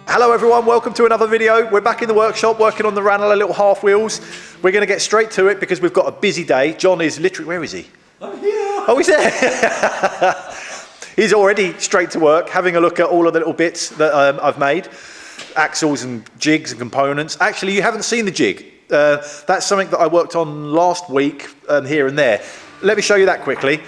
Hello everyone, welcome to another video. We're back in the workshop working on the Ranalah little half wheels. We're going to get straight to it because we've got a busy day. John is literally, where is he? I'm here. Oh, he's there. He's already straight to work, having a look at all of the little bits that I've made. Axles and jigs and components. Actually, you haven't seen the jig. That's something that I worked on last week here and there. Let me show you that quickly.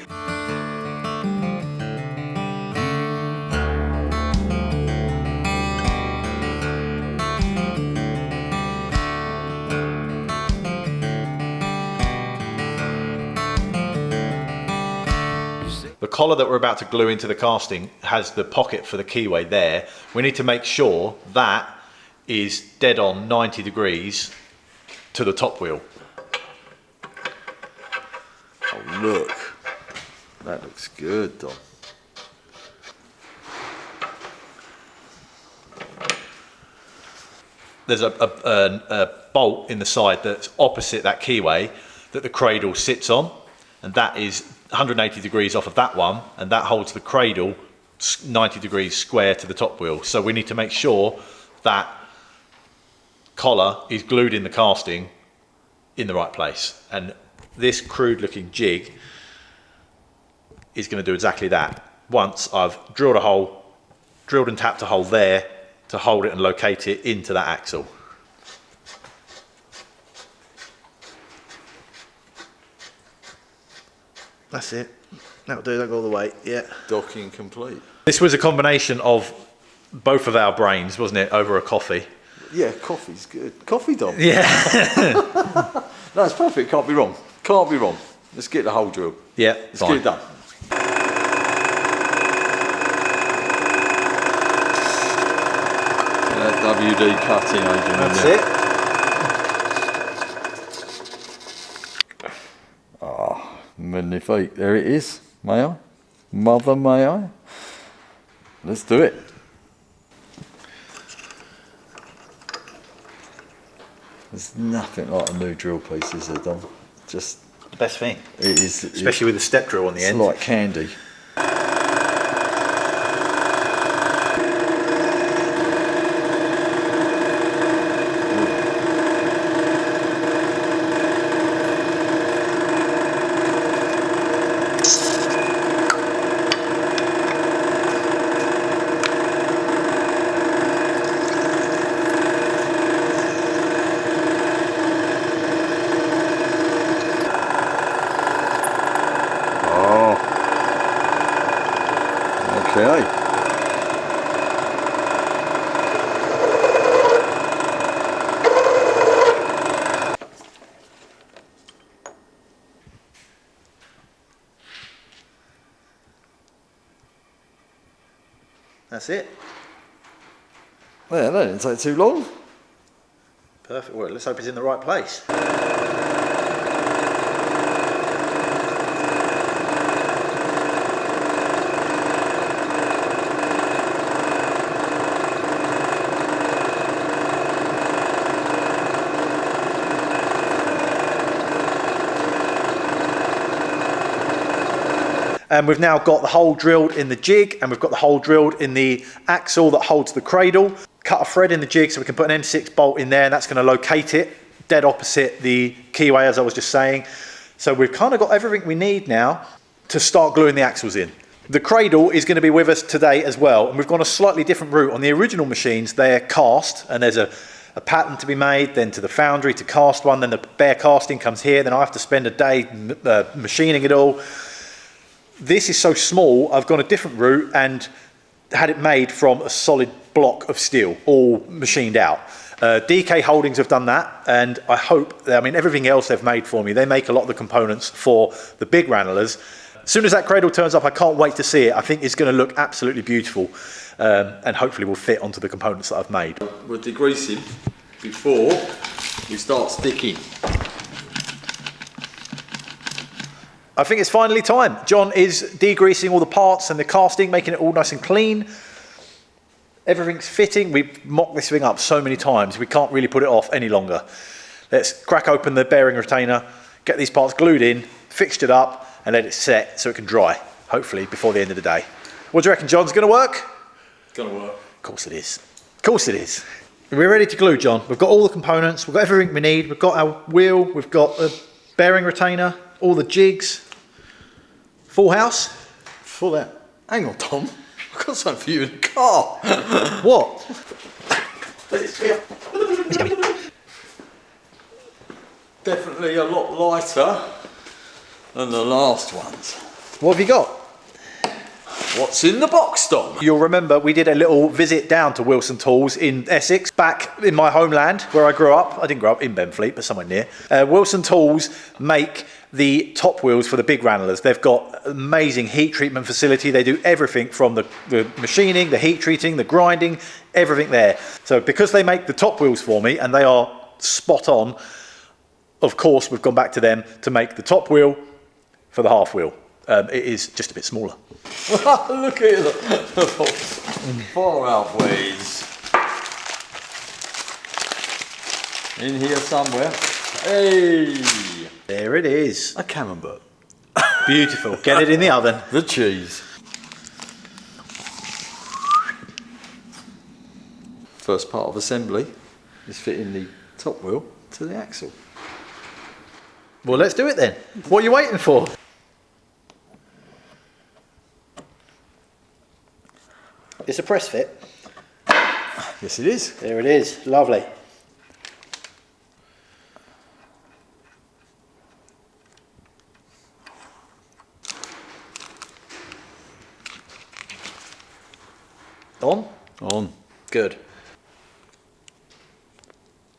The collar that we're about to glue into the casting has the pocket for the keyway there. We need to make sure that is dead on 90 degrees to the top wheel. Oh look, that looks good, Dom. There's a bolt in the side that's opposite that keyway that the cradle sits on, and that is 180 degrees off of that one, and that holds the cradle 90 degrees square to the top wheel. So we need to make sure that collar is glued in the casting in the right place, and this crude looking jig is going to do exactly that. Once I've drilled and tapped a hole there to hold it and locate it into that axle. That's it. That'll do, that'll go all the way, yeah. Docking complete. This was a combination of both of our brains, wasn't it, over a coffee? Yeah, coffee's good. Coffee, Dom. Yeah. No, it's perfect, can't be wrong. Can't be wrong. Let's get the hole drilled. Yeah, Let's get it done. WD cutting agent. That's it. Magnifique, there it is. May I? Mother, may I? Let's do it. There's nothing like a new drill piece, is there, Dom? Just The best thing. it is, Especially with the step drill on the end. It's like candy. Okay. That's it. Yeah, that didn't take too long. Perfect work. Let's hope it's in the right place. And we've now got the hole drilled in the jig, and we've got the hole drilled in the axle that holds the cradle. Cut a thread in the jig so we can put an N6 bolt in there, and that's going to locate it dead opposite the keyway, as I was just saying. So we've kind of got everything we need now to start gluing the axles in. The cradle is going to be with us today as well, and we've gone a slightly different route. On the original machines, they're cast, and there's a pattern to be made, then to the foundry to cast one, then the bare casting comes here, then I have to spend a day machining it all. This is so small, I've gone a different route and had it made from a solid block of steel, all machined out. DK Holdings have done that, and I hope, I mean, everything else they've made for me, they make a lot of the components for the big Ranalahs. As soon as that cradle turns up, I can't wait to see it. I think it's going to look absolutely beautiful, and hopefully will fit onto the components that I've made. We're degreasing before we start sticking. I think it's finally time. John is degreasing all the parts and the casting, making it all nice and clean. Everything's fitting. We've mocked this thing up so many times, we can't really put it off any longer. Let's crack open the bearing retainer, get these parts glued in, fixtured up, and let it set so it can dry, hopefully before the end of the day. What do you reckon, John? Is it going to work? It's going to work. Of course it is. Of course it is. We're ready to glue, John. We've got all the components, we've got everything we need, we've got our wheel, we've got a bearing retainer, all the jigs. Full house. Full out. Hang on, Tom. I've got something for you in the car. What? Definitely a lot lighter than the last ones. What have you got? What's in the box, Dom? You'll remember we did a little visit down to Wilson Tools in Essex, back in my homeland where I grew up. I didn't grow up in Benfleet, but somewhere near. Wilson Tools make the top wheels for the big Ranalahs. They've got amazing heat treatment facility. They do everything from the machining, the heat treating, the grinding, everything there. So because they make the top wheels for me and they are spot on, of course we've gone back to them to make the top wheel for the half wheel. It is just a bit smaller. Look at it. Far outways. In here somewhere. Hey! There it is. A camembert. Beautiful. Get it in the oven. The cheese. First part of assembly is fitting the top wheel to the axle. Well, let's do it then. What are you waiting for? It's a press fit. Yes, it is. There it is. Lovely. On? On. Good.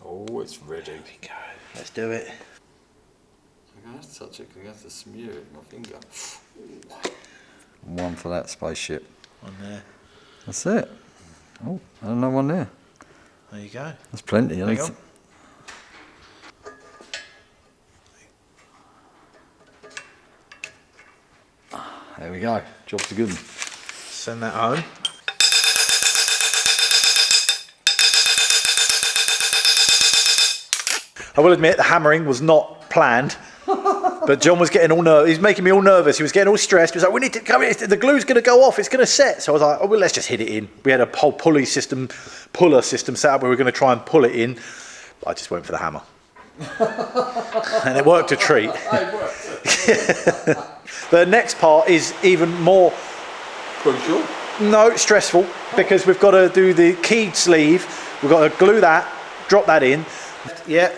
Oh, it's ready. There we go. Let's do it. I'm going to touch it because I have to smear it with my finger. One for that spaceship. On there. That's it. Oh, another one there. There you go. That's plenty, isn't it? There we go. Job's a good one. Send that home. I will admit the hammering was not planned, but John was getting all nervous. He's making me all nervous. He was getting all stressed. He was like, "We need to come in. The glue's going to go off. It's going to set." So I was like, "Oh well, let's just hit it in." We had a whole puller system set up where we were going to try and pull it in. But I just went for the hammer, and it worked a treat. The next part is even more Crucial. No, stressful, because we've got to do the keyed sleeve. We've got to glue that, drop that in. Yeah.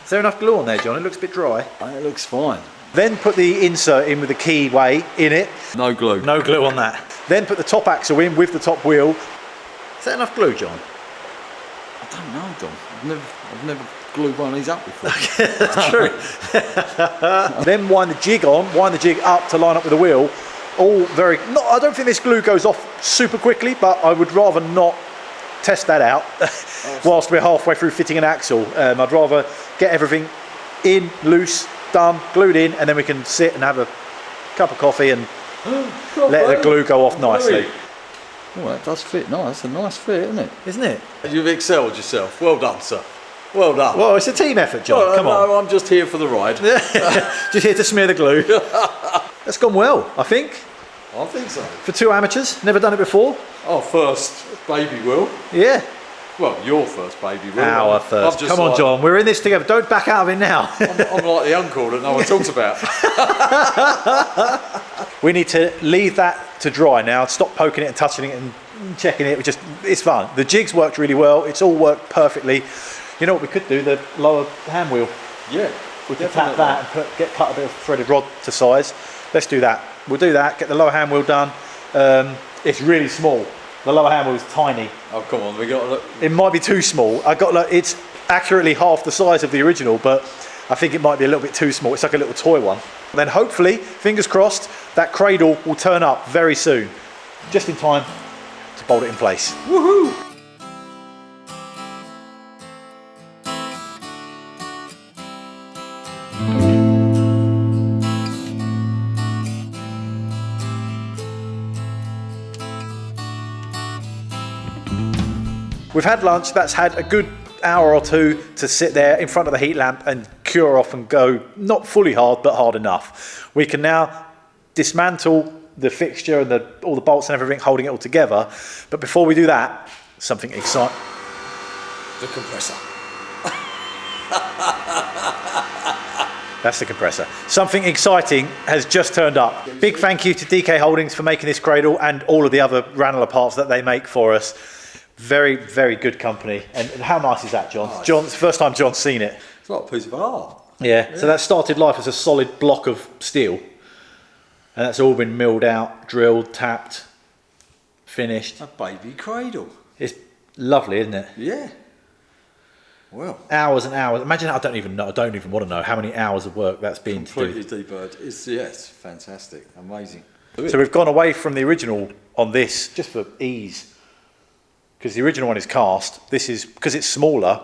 Is there enough glue on there, John? It looks a bit dry. It looks fine. Then put the insert in with the keyway in it. No glue. No glue on that. Then put the top axle in with the top wheel. Is that enough glue, John? I don't know, Dom. I've never glued one of these up before. That's true. Then wind the jig up to line up with the wheel. All very. I don't think this glue goes off super quickly, but I would rather not test that out whilst we're halfway through fitting an axle. I'd rather get everything in, loose, done, glued in, and then we can sit and have a cup of coffee and let the glue go off nicely. Oh, that does fit nice. A nice fit, isn't it? Isn't it? You've excelled yourself. Well done, sir. Well done. Well, it's a team effort, John. Come on. No, I'm just here for the ride. Just here to smear the glue. That's gone well, I think. I think so. For two amateurs, never done it before. Our first baby wheel. Yeah. Well, your first baby wheel. Our first. Come on, John. We're in this together. Don't back out of it now. I'm like the uncle that no one talks about. We need to leave that to dry now. Stop poking it and touching it and checking it. It's fun. The jigs worked really well. It's all worked perfectly. You know what we could do? The lower hand wheel. Yeah. We could tap that and cut a bit of threaded rod to size. Let's do that. We'll do that. Get the lower hand wheel done. It's really small. The lower hand wheel is tiny. Oh, come on. We got to look. It might be too small. It's accurately half the size of the original, but I think it might be a little bit too small. It's like a little toy one. Then hopefully, fingers crossed, that cradle will turn up very soon, just in time to bolt it in place. Woohoo! We've had lunch. That's had a good hour or two to sit there in front of the heat lamp and cure off and go not fully hard, but hard enough. We can now dismantle the fixture and all the bolts and everything holding it all together. But before we do that, something exciting. The compressor. That's the compressor. Something exciting has just turned up. Big thank you to DK Holdings for making this cradle and all of the other Ranalah parts that they make for us. Very, very good company. And how nice is that, John? Nice. John's first time John's seen it. It's like a piece of art. Yeah. So that started life as a solid block of steel. And that's all been milled out, drilled, tapped, finished. A baby cradle. It's lovely, isn't it? Yeah. Well, hours and hours. Imagine, I don't even want to know how many hours of work that's been completely to do. deburred. It's fantastic, amazing. So we've gone away from the original on this just for ease, because the original one is cast. This is because it's smaller,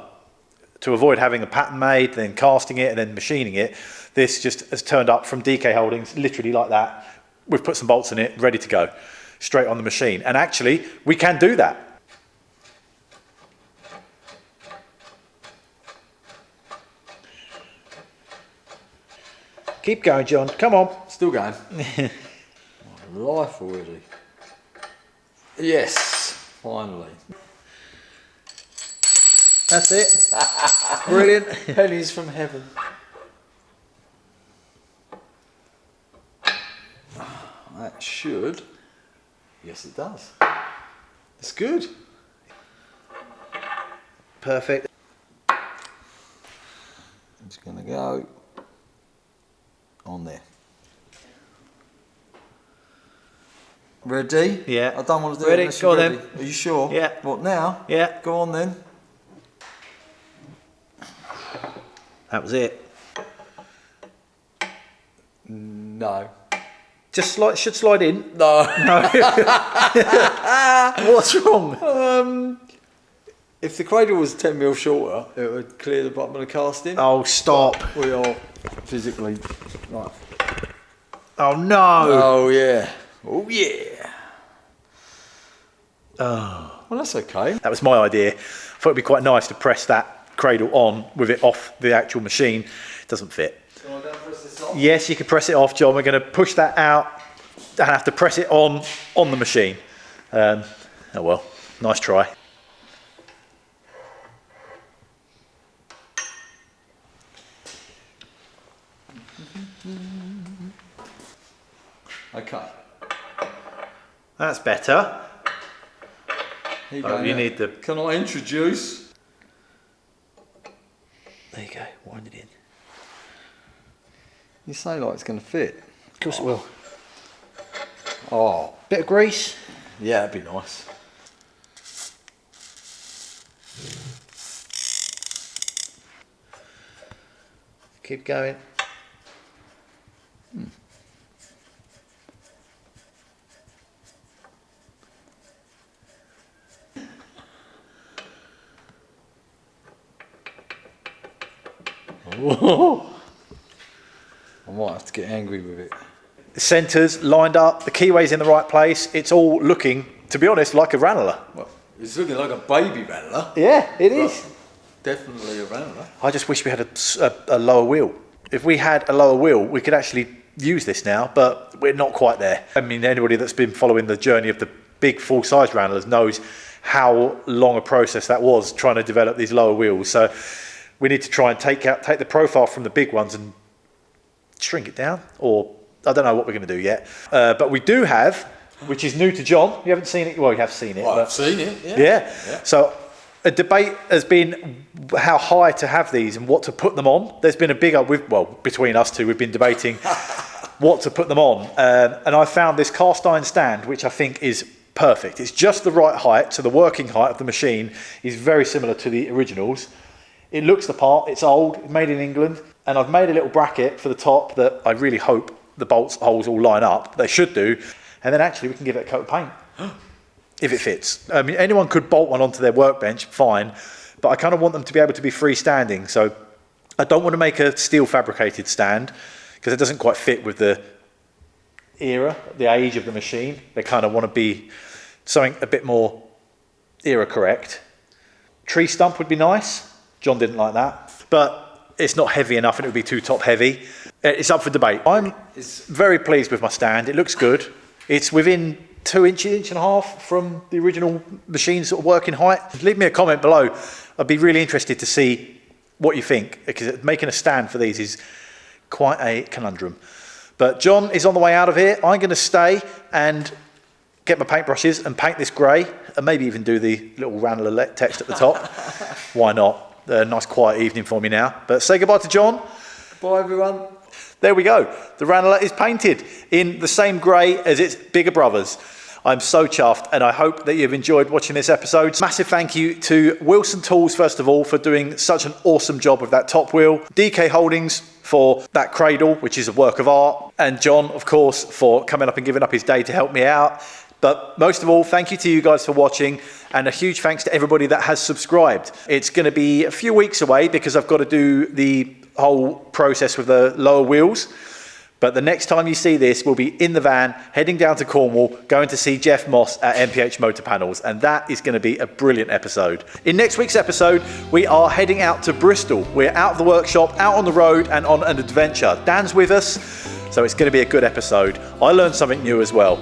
to avoid having a pattern made, then casting it and then machining it. This just has turned up from DK Holdings, literally like that. We've put some bolts in it, ready to go, straight on the machine. And actually, we can do that. Keep going, John. Come on. Still going. My life already. Yes, finally. That's it. Brilliant. Pennies from heaven. That should. Yes, it does. It's good. Perfect. It's going to go on there. Ready? Yeah. I don't want to do Ready? it unless Go you're on ready. then. Are you sure? Yeah. What now? Yeah. Go on then. That was it. No. Just should slide in. No. What's wrong? If the cradle was 10mm shorter, it would clear the bottom of the casting. Oh, stop. We are physically right. Oh, no. Oh yeah. Oh yeah. Oh. Well, that's okay. That was my idea. I thought it'd be quite nice to press that cradle on with it off the actual machine. It doesn't fit. So I don't press this off? Yes, you can press it off, John. We're going to push that out and have to press it on the machine. Oh well, nice try. Okay. That's better. Here you Oh, go. you now. need the... Can I introduce? There you go, wind it in. You say like it's going to fit. Of course it will. Oh, Bit of grease. yeah, that'd be nice. Keep going. I might have to get angry with it. Centres lined up, the keyway's in the right place. It's all looking, to be honest, like a Ranalah. Well, it's looking like a baby Ranalah. Yeah, it is. Definitely a Ranalah. I just wish we had a lower wheel. If we had a lower wheel, we could actually use this now, but we're not quite there. I mean, anybody that's been following the journey of the big full-size Ranalahs knows how long a process that was trying to develop these lower wheels. So we need to try and take the profile from the big ones and shrink it down, or I don't know what we're going to do yet. But we do have, which is new to John. You haven't seen it. Well, you have seen it. Well, but I've seen it. Yeah. yeah. So a debate has been how high to have these and what to put them on. There's been a big, between us two, we've been debating what to put them on. And I found this cast iron stand, which I think is perfect. It's just the right height, so the working height of the machine is very similar to the originals. It looks the part, it's old, made in England, and I've made a little bracket for the top that I really hope the bolts holes all line up. They should do. And then actually we can give it a coat of paint. If it fits. I mean, anyone could bolt one onto their workbench, fine, but I kind of want them to be able to be freestanding. So I don't want to make a steel fabricated stand because it doesn't quite fit with the era, the age of the machine. They kind of want to be something a bit more era correct. Tree stump would be nice. John didn't like that, but it's not heavy enough and it would be too top heavy. It's up for debate. I'm very pleased with my stand. It looks good. It's within 2 inches, inch and a half from the original machine's sort of working height. Leave me a comment below. I'd be really interested to see what you think, because making a stand for these is quite a conundrum. But John is on the way out of here. I'm going to stay and get my paintbrushes and paint this grey, and maybe even do the little Ranalah text at the top. Why not? A nice quiet evening for me now. But say goodbye to John. Bye, everyone. There we go. The Ranalah is painted in the same grey as its bigger brothers. I'm so chuffed, and I hope that you've enjoyed watching this episode. Massive thank you to Wilson Tools, first of all, for doing such an awesome job with that top wheel. DK Holdings for that cradle, which is a work of art. And John, of course, for coming up and giving up his day to help me out. But most of all, thank you to you guys for watching, and a huge thanks to everybody that has subscribed. It's going to be a few weeks away because I've got to do the whole process with the lower wheels. But the next time you see this, we'll be in the van, heading down to Cornwall, going to see Jeff Moss at MPH Motor Panels, and that is going to be a brilliant episode. In next week's episode, we are heading out to Bristol. We're out of the workshop, out on the road, and on an adventure. Dan's with us, so it's going to be a good episode. I learned something new as well.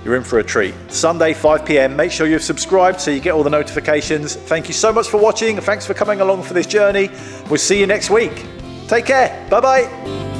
You're in for a treat. Sunday, 5 p.m. Make sure you've subscribed so you get all the notifications. Thank you so much for watching. Thanks for coming along for this journey. We'll see you next week. Take care. Bye-bye.